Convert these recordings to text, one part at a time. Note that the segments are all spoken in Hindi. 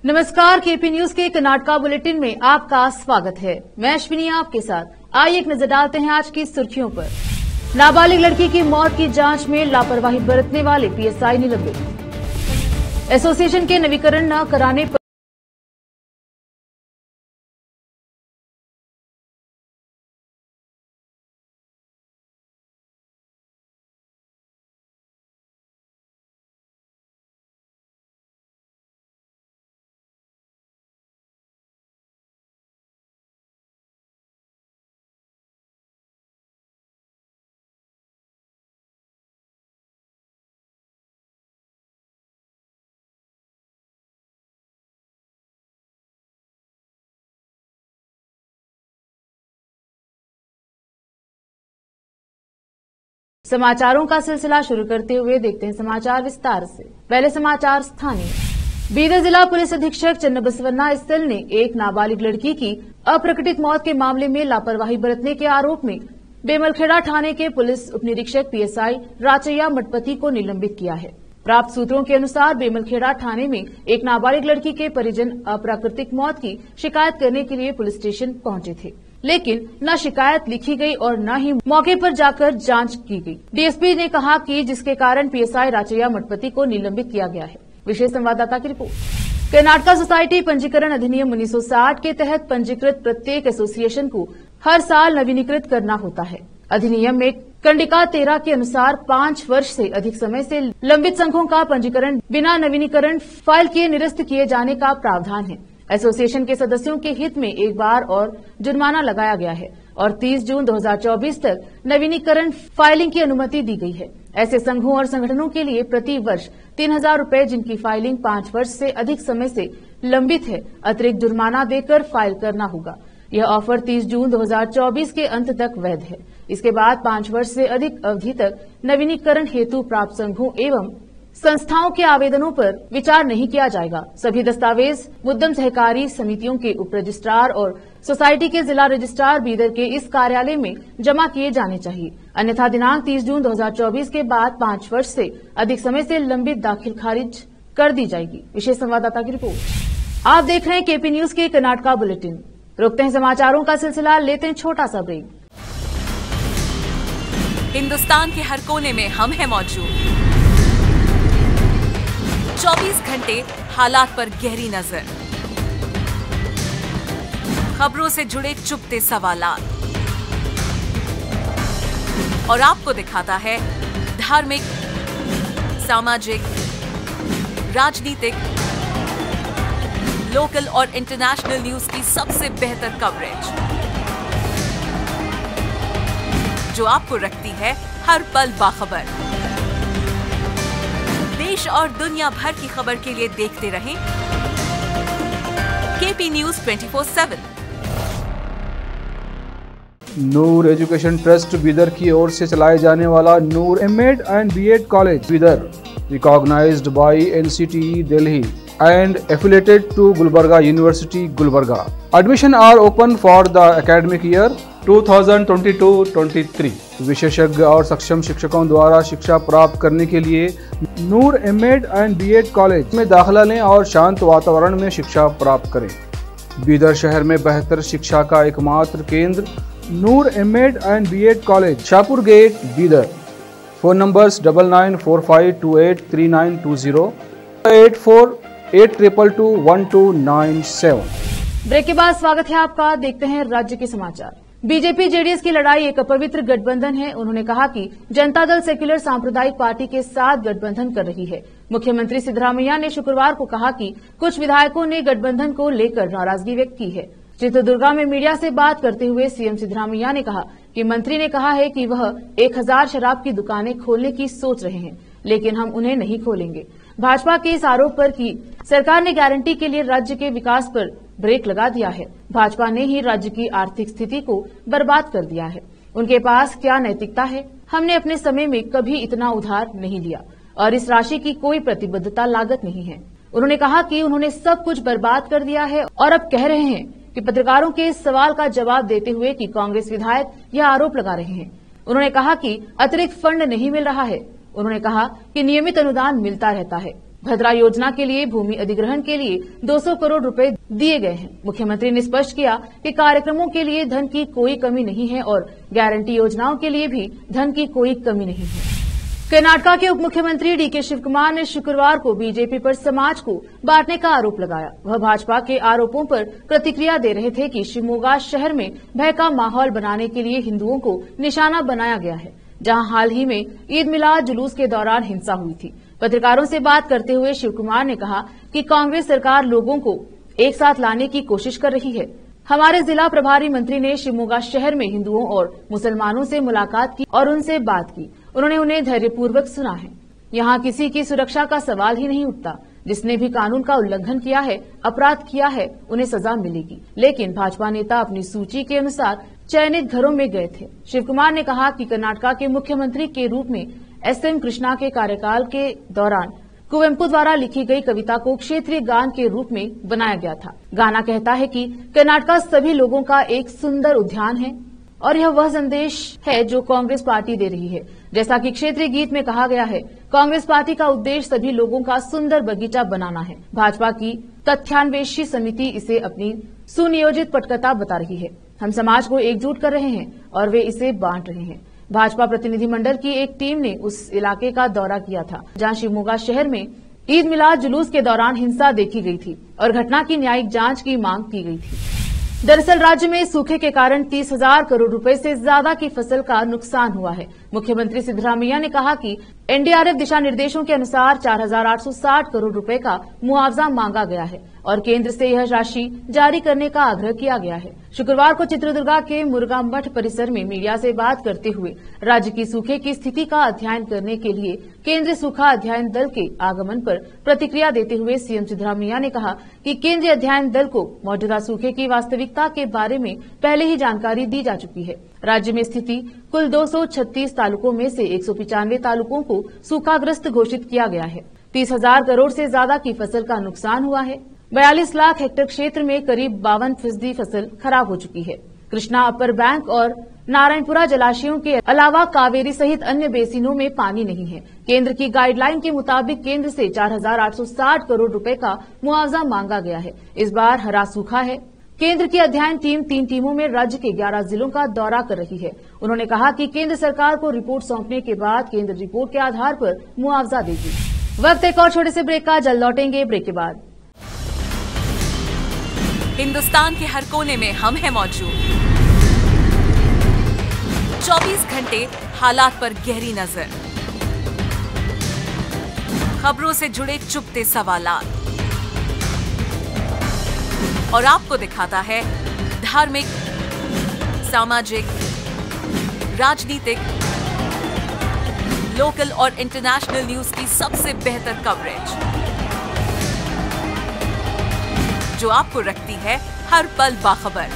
नमस्कार, केपी न्यूज के कर्नाटका बुलेटिन में आपका स्वागत है। मैं अश्विनी आपके साथ। आइए एक नजर डालते हैं आज की सुर्खियों पर। नाबालिग लड़की की मौत की जांच में लापरवाही बरतने वाले पीएसआई निलंबित। एसोसिएशन के नवीकरण न कराने पर समाचारों का सिलसिला शुरू करते हुए देखते हैं समाचार विस्तार से। पहले समाचार स्थानीय। बीदर जिला पुलिस अधीक्षक चन्नबसवन्ना इस्तिल ने एक नाबालिग लड़की की अप्रकटित मौत के मामले में लापरवाही बरतने के आरोप में बेमलखेड़ा थाने के पुलिस उपनिरीक्षक पीएसआई राचैया मठपति को निलंबित किया है। प्राप्त सूत्रों के अनुसार बेमलखेड़ा थाने में एक नाबालिग लड़की के परिजन अप्राकृतिक मौत की शिकायत करने के लिए पुलिस स्टेशन पहुंचे थे, लेकिन न शिकायत लिखी गई और न ही मौके पर जाकर जांच की गई। डीएसपी ने कहा कि जिसके कारण पीएसआई राचैया मठपति को निलंबित किया गया है। विशेष संवाददाता की रिपोर्ट। कर्नाटका सोसाइटी पंजीकरण अधिनियम 1960 के तहत पंजीकृत प्रत्येक एसोसिएशन को हर साल नवीनीकृत करना होता है। अधिनियम में कंडिका 13 के अनुसार 5 वर्ष से अधिक समय से लंबित संघों का पंजीकरण बिना नवीनीकरण फाइल किए निरस्त किए जाने का प्रावधान है। एसोसिएशन के सदस्यों के हित में एक बार और जुर्माना लगाया गया है और 30 जून 2024 तक नवीनीकरण फाइलिंग की अनुमति दी गई है। ऐसे संघों और संगठनों के लिए प्रति वर्ष 3,000 रूपये, जिनकी फाइलिंग 5 वर्ष से अधिक समय से लंबित है, अतिरिक्त जुर्माना देकर फाइल करना होगा। यह ऑफर 30 जून 2024 के अंत तक वैध है। इसके बाद 5 वर्ष से अधिक अवधि तक नवीनीकरण हेतु प्राप्त संघों एवं संस्थाओं के आवेदनों पर विचार नहीं किया जाएगा। सभी दस्तावेज मुद्दम सहकारी समितियों के उप रजिस्ट्रार और सोसाइटी के जिला रजिस्ट्रार बीदर के इस कार्यालय में जमा किए जाने चाहिए, अन्यथा दिनांक 30 जून 2024 के बाद 5 वर्ष से अधिक समय से लंबित दाखिल खारिज कर दी जाएगी। विशेष संवाददाता की रिपोर्ट। आप देख रहे हैं केपी न्यूज के कर्नाटका बुलेटिन। रोकते हैं समाचारों का सिलसिला, लेते हैं छोटा सा ब्रेक। हिंदुस्तान के हर कोने में हम हैं मौजूद। 24 घंटे हालात पर गहरी नजर, खबरों से जुड़े चुपते सवालात और आपको दिखाता है धार्मिक, सामाजिक, राजनीतिक, लोकल और इंटरनेशनल न्यूज की सबसे बेहतर कवरेज, जो आपको रखती है हर पल बाखबर। देश और दुनिया भर की खबर के लिए देखते रहें KP news 24/7। Noor education trust Bidar की ओर से चलाए जाने वाला Noor MEd and BEd college Bidar, recognised by NCTE Delhi and affiliated to Gulbarga University, Gulbarga. Admission are open for the academic year 2022-23. विशेषज्ञ और सक्षम शिक्षकों द्वारा शिक्षा प्राप्त करने के लिए नूर एमएड एंड बीएड कॉलेज में दाखिला लें और शांत वातावरण में शिक्षा प्राप्त करें। बीदर शहर में बेहतर शिक्षा का एकमात्र केंद्र Noor MEd and BEd college, Shahpur gate, Bidar. Phone numbers 9945283920 8482221297। Break के बाद स्वागत है आपका। देखते हैं राज्य के समाचार। बीजेपी जेडीएस की लड़ाई एक अपवित्र गठबंधन है। उन्होंने कहा कि जनता दल सेक्युलर सांप्रदायिक पार्टी के साथ गठबंधन कर रही है। मुख्यमंत्री सिद्धरामैया ने शुक्रवार को कहा कि कुछ विधायकों ने गठबंधन को लेकर नाराजगी व्यक्त की है। चित्रदुर्गा में मीडिया से बात करते हुए सीएम सिद्धरामैया ने कहा कि मंत्री ने कहा है कि वह 1000 शराब की दुकानें खोलने की सोच रहे हैं, लेकिन हम उन्हें नहीं खोलेंगे। भाजपा के इस आरोप पर कि सरकार ने गारंटी के लिए राज्य के विकास पर ब्रेक लगा दिया है। भाजपा ने ही राज्य की आर्थिक स्थिति को बर्बाद कर दिया है। उनके पास क्या नैतिकता है? हमने अपने समय में कभी इतना उधार नहीं लिया और इस राशि की कोई प्रतिबद्धता लागत नहीं है। उन्होंने कहा कि उन्होंने सब कुछ बर्बाद कर दिया है और अब कह रहे हैं कि पत्रकारों के इस सवाल का जवाब देते हुए कि कांग्रेस विधायक यह आरोप लगा रहे हैं। उन्होंने कहा कि अतिरिक्त फंड नहीं मिल रहा है। उन्होंने कहा कि नियमित अनुदान मिलता रहता है। भद्रा योजना के लिए भूमि अधिग्रहण के लिए 200 करोड़ रुपए दिए गए हैं। मुख्यमंत्री ने स्पष्ट किया कि कार्यक्रमों के लिए धन की कोई कमी नहीं है और गारंटी योजनाओं के लिए भी धन की कोई कमी नहीं है। कर्नाटका के उप मुख्यमंत्री डीके शिवकुमार ने शुक्रवार को बीजेपी पर समाज को बांटने का आरोप लगाया। वह भाजपा के आरोपों पर प्रतिक्रिया दे रहे थे कि शिवमोगा शहर में भय का माहौल बनाने के लिए हिंदुओं को निशाना बनाया गया है, जहां हाल ही में ईद मिलाद जुलूस के दौरान हिंसा हुई थी। पत्रकारों से बात करते हुए शिवकुमार ने कहा कि कांग्रेस सरकार लोगों को एक साथ लाने की कोशिश कर रही है। हमारे जिला प्रभारी मंत्री ने शिवमोगा शहर में हिंदुओं और मुसलमानों से मुलाकात की और उनसे बात की। उन्होंने उन्हें धैर्यपूर्वक सुना है। यहाँ किसी की सुरक्षा का सवाल ही नहीं उठता। जिसने भी कानून का उल्लंघन किया है, अपराध किया है, उन्हें सजा मिलेगी। लेकिन भाजपा नेता अपनी सूची के अनुसार चयनित घरों में गए थे। शिवकुमार ने कहा कि कर्नाटका के मुख्यमंत्री के रूप में एसएम कृष्णा के कार्यकाल के दौरान कुवेम्पु द्वारा लिखी गई कविता को क्षेत्रीय गान के रूप में बनाया गया था। गाना कहता है कि कर्नाटका सभी लोगों का एक सुंदर उद्यान है और यह वह संदेश है जो कांग्रेस पार्टी दे रही है। जैसा कि क्षेत्रीय गीत में कहा गया है, कांग्रेस पार्टी का उद्देश्य सभी लोगों का सुंदर बगीचा बनाना है। भाजपा की तथ्यान्वेषी समिति इसे अपनी सुनियोजित पटकथा बता रही है। हम समाज को एकजुट कर रहे हैं और वे इसे बांट रहे हैं। भाजपा प्रतिनिधिमंडल की एक टीम ने उस इलाके का दौरा किया था जहां शिवमोगा शहर में ईद मिलाद जुलूस के दौरान हिंसा देखी गई थी और घटना की न्यायिक जांच की मांग की गई थी। दरअसल राज्य में सूखे के कारण 30,000 करोड़ रुपए से ज्यादा की फसल का नुकसान हुआ है। मुख्यमंत्री सिद्धरामैया ने कहा कि एनडीआरएफ दिशा निर्देशों के अनुसार 4,860 करोड़ रुपए का मुआवजा मांगा गया है और केंद्र से यह राशि जारी करने का आग्रह किया गया है। शुक्रवार को चित्रदुर्गा के मुर्गा मठ परिसर में मीडिया से बात करते हुए राज्य की सूखे की स्थिति का अध्ययन करने के लिए केंद्रीय सूखा अध्ययन दल के आगमन पर प्रतिक्रिया देते हुए सीएम सिद्धरामैया ने कहा कि केंद्रीय अध्ययन दल को मौजूदा सूखे की वास्तविकता के बारे में पहले ही जानकारी दी जा चुकी है। राज्य में स्थिति कुल 236 तालुकों में से 195 तालुकों को सूखाग्रस्त घोषित किया गया है। 30,000 करोड़ से ज्यादा की फसल का नुकसान हुआ है। 42 लाख हेक्टेयर क्षेत्र में करीब 52% फसल खराब हो चुकी है। कृष्णा अपर बैंक और नारायणपुरा जलाशयों के अलावा कावेरी सहित अन्य बेसिनों में पानी नहीं है। केंद्र की गाइडलाइन के मुताबिक केंद्र से 4,860 करोड़ रुपए का मुआवजा मांगा गया है। इस बार हरा सूखा है। केंद्र की अध्ययन टीम 3 टीमों में राज्य के 11 जिलों का दौरा कर रही है। उन्होंने कहा कि केंद्र सरकार को रिपोर्ट सौंपने के बाद केंद्र रिपोर्ट के आधार पर मुआवजा देगी। वक्त एक और छोटे से ब्रेक का, जल्द लौटेंगे ब्रेक के बाद। हिंदुस्तान के हर कोने में हम हैं मौजूद। 24 घंटे हालात पर गहरी नजर, खबरों से जुड़े चुपते सवालात और आपको दिखाता है धार्मिक, सामाजिक, राजनीतिक, लोकल और इंटरनेशनल न्यूज की सबसे बेहतर कवरेज जो आपको रखती है हर पल बाखबर।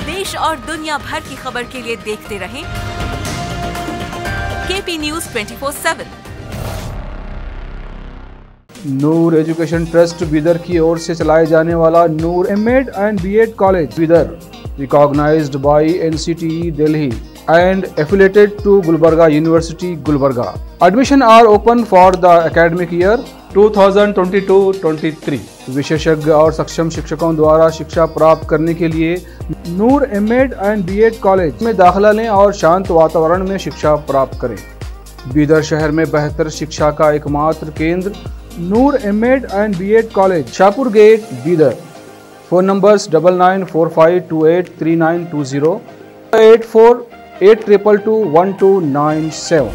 देश और दुनिया भर की खबर के लिए देखते रहें KP news 24/7। Noor education trust Bidar की ओर से चलाए जाने वाला Noor MEd and BEd college Bidar, recognised by NCTE Delhi and affiliated to Gulbarga University, Gulbarga. Admission are open for the academic year 2022-23. विशेषज्ञ और सक्षम शिक्षकों द्वारा शिक्षा प्राप्त करने के लिए नूर एमएड एंड बीएड कॉलेज में दाखिला लें और शांत वातावरण में शिक्षा प्राप्त करें। बीदर शहर में बेहतर शिक्षा का एकमात्र केंद्र Noor MEd and BEd college, Shahpur gate, Bidar. Phone numbers 9945283920 8482221297।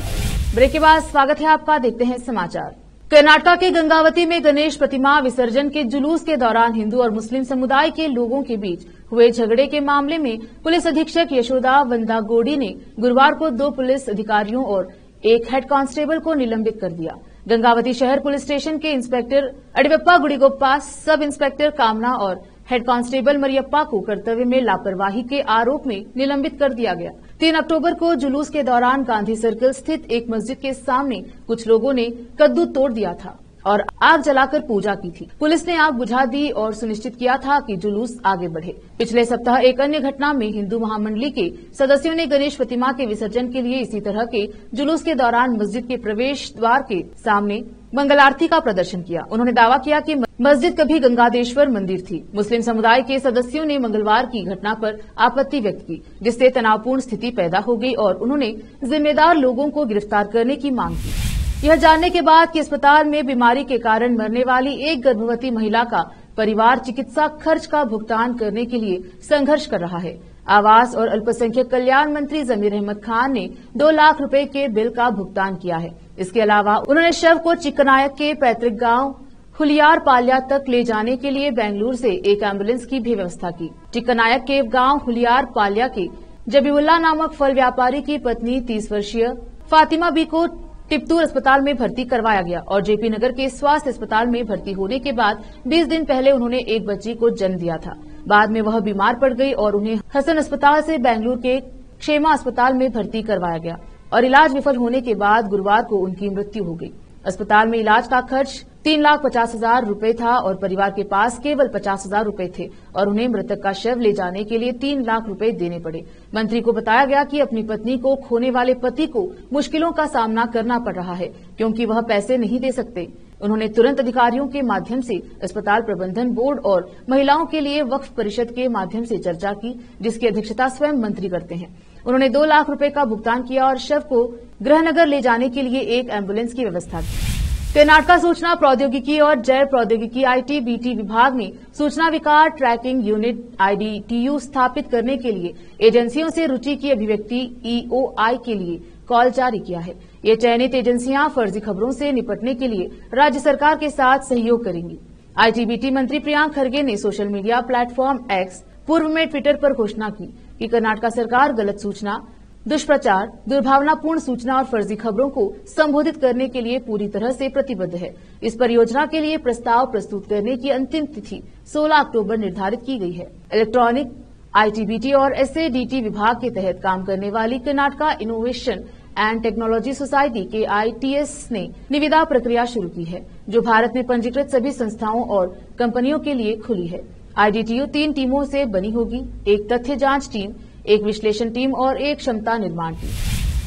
Break के बाद स्वागत है आपका। देखते हैं समाचार। कर्नाटका के गंगावती में गणेश प्रतिमा विसर्जन के जुलूस के दौरान हिंदू और मुस्लिम समुदाय के लोगों के बीच हुए झगड़े के मामले में पुलिस अधीक्षक यशोदा वंदागोडी ने गुरुवार को 2 पुलिस अधिकारियों और एक हेड कांस्टेबल को निलंबित कर दिया। गंगावती शहर पुलिस स्टेशन के इंस्पेक्टर अडिवप्पा गुड़िगोप्पा, सब इंस्पेक्टर कामना और हेड कांस्टेबल मरियप्पा को कर्तव्य में लापरवाही के आरोप में निलंबित कर दिया गया। 3 अक्टूबर को जुलूस के दौरान गांधी सर्कल स्थित एक मस्जिद के सामने कुछ लोगों ने कद्दू तोड़ दिया था। और आग जलाकर पूजा की थी। पुलिस ने आग बुझा दी और सुनिश्चित किया था कि जुलूस आगे बढ़े। पिछले सप्ताह एक अन्य घटना में हिंदू महामंडली के सदस्यों ने गणेश प्रतिमा के विसर्जन के लिए इसी तरह के जुलूस के दौरान मस्जिद के प्रवेश द्वार के सामने मंगल आरती का प्रदर्शन किया। उन्होंने दावा किया कि मस्जिद कभी गंगादेश्वर मंदिर थी। मुस्लिम समुदाय के सदस्यों ने मंगलवार की घटना पर आपत्ति व्यक्त की, जिससे तनावपूर्ण स्थिति पैदा हो गई और उन्होंने जिम्मेदार लोगों को गिरफ्तार करने की मांग की। यह जानने के बाद कि अस्पताल में बीमारी के कारण मरने वाली एक गर्भवती महिला का परिवार चिकित्सा खर्च का भुगतान करने के लिए संघर्ष कर रहा है। आवास और अल्पसंख्यक कल्याण मंत्री जमीर अहमद खान ने 2 लाख रुपए के बिल का भुगतान किया है। इसके अलावा उन्होंने शव को चिक्कनायक के पैतृक गांव हुलियार पाल्या तक ले जाने के लिए बेंगलुरु से एक एम्बुलेंस की भी व्यवस्था की। चिक्कनायक के गांव हुलियार पाल्या के जबीउल्लाह नामक फल व्यापारी की पत्नी 30 वर्षीय फातिमा बी को टिप्तूर अस्पताल में भर्ती करवाया गया और जेपी नगर के स्वास्थ्य अस्पताल में भर्ती होने के बाद 20 दिन पहले उन्होंने एक बच्ची को जन्म दिया था। बाद में वह बीमार पड़ गई और उन्हें हसन अस्पताल से बेंगलुरु के क्षेमा अस्पताल में भर्ती करवाया गया और इलाज विफल होने के बाद गुरुवार को उनकी मृत्यु हो गई। अस्पताल में इलाज का खर्च 3,50,000 रुपए था और परिवार के पास केवल 50,000 रुपए थे और उन्हें मृतक का शव ले जाने के लिए 3 लाख रुपए देने पड़े। मंत्री को बताया गया कि अपनी पत्नी को खोने वाले पति को मुश्किलों का सामना करना पड़ रहा है क्योंकि वह पैसे नहीं दे सकते। उन्होंने तुरंत अधिकारियों के माध्यम से अस्पताल प्रबंधन बोर्ड और महिलाओं के लिए वक्फ परिषद के माध्यम से चर्चा की, जिसकी अध्यक्षता स्वयं मंत्री करते हैं। उन्होंने 2 लाख रुपए का भुगतान किया और शव को गृहनगर ले जाने के लिए एक एम्बुलेंस की व्यवस्था की। कर्नाटक सूचना प्रौद्योगिकी और जैव प्रौद्योगिकी आईटीबीटी विभाग ने सूचना विकार ट्रैकिंग यूनिट आईडीटीयू स्थापित करने के लिए एजेंसियों से रुचि की अभिव्यक्ति ईओआई के लिए कॉल जारी किया है। ये चयनित एजेंसियां फर्जी खबरों से निपटने के लिए राज्य सरकार के साथ सहयोग करेंगी। आईटीबीटी मंत्री प्रियांक खरगे ने सोशल मीडिया प्लेटफॉर्म एक्स, पूर्व में ट्विटर पर घोषणा की कि कर्नाटक सरकार गलत सूचना, दुष्प्रचार, दुर्भावनापूर्ण सूचना और फर्जी खबरों को संबोधित करने के लिए पूरी तरह से प्रतिबद्ध है। इस परियोजना के लिए प्रस्ताव प्रस्तुत करने की अंतिम तिथि 16 अक्टूबर निर्धारित की गई है। इलेक्ट्रॉनिक आईटीबीटी और एसएडीटी विभाग के तहत काम करने वाली Karnataka innovation and technology society के आईटीएस ने निविदा प्रक्रिया शुरू की है, जो भारत में पंजीकृत सभी संस्थाओं और कंपनियों के लिए खुली है। आईडीटीयू 3 टीमों से बनी होगी, एक तथ्य जांच टीम, एक विश्लेषण टीम और एक क्षमता निर्माण टीम।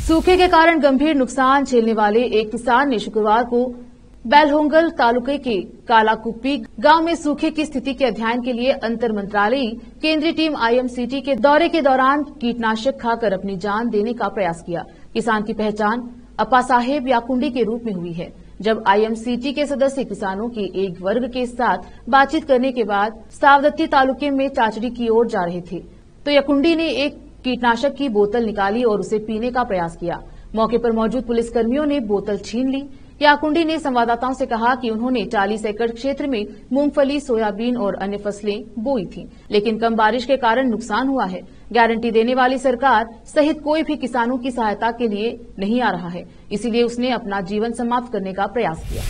सूखे के कारण गंभीर नुकसान झेलने वाले एक किसान ने शुक्रवार को बेलहोंगल तालुके के कालाकुप्पी गांव में सूखे की स्थिति के अध्ययन के लिए अंतर मंत्रालयी केंद्रीय टीम आईएमसीटी के दौरे के दौरान कीटनाशक खाकर अपनी जान देने का प्रयास किया। किसान की पहचान अपा साहेब याकुंडी के रूप में हुई है। जब आईएमसीटी के सदस्य किसानों के एक वर्ग के साथ बातचीत करने के बाद सावदत्ती तालुके में चाचड़ी की ओर जा रहे थे तो याकुंडी ने एक कीटनाशक की बोतल निकाली और उसे पीने का प्रयास किया। मौके पर मौजूद पुलिसकर्मियों ने बोतल छीन ली। याकुंडी ने संवाददाताओं से कहा कि उन्होंने 40 एकड़ क्षेत्र में मूंगफली, सोयाबीन और अन्य फसलें बोई थीं, लेकिन कम बारिश के कारण नुकसान हुआ है। गारंटी देने वाली सरकार सहित कोई भी किसानों की सहायता के लिए नहीं आ रहा है, इसीलिए उसने अपना जीवन समाप्त करने का प्रयास किया।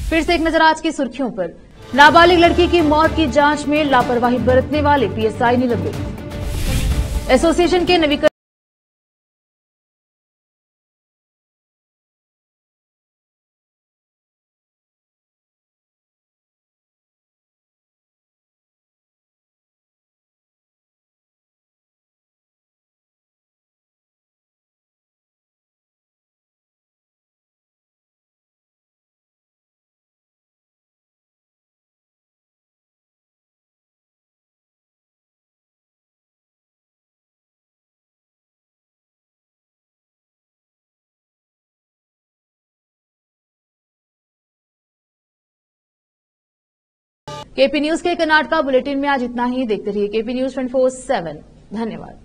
फिर से एक नजर आज की सुर्खियों पर। नाबालिग लड़की की मौत की जांच में लापरवाही बरतने वाले पीएसआई निलंबित। एसोसिएशन के नवीकरण केपी न्यूज के कर्नाटका बुलेटिन में आज इतना ही। देखते रहिए केपी न्यूज 24/7। धन्यवाद।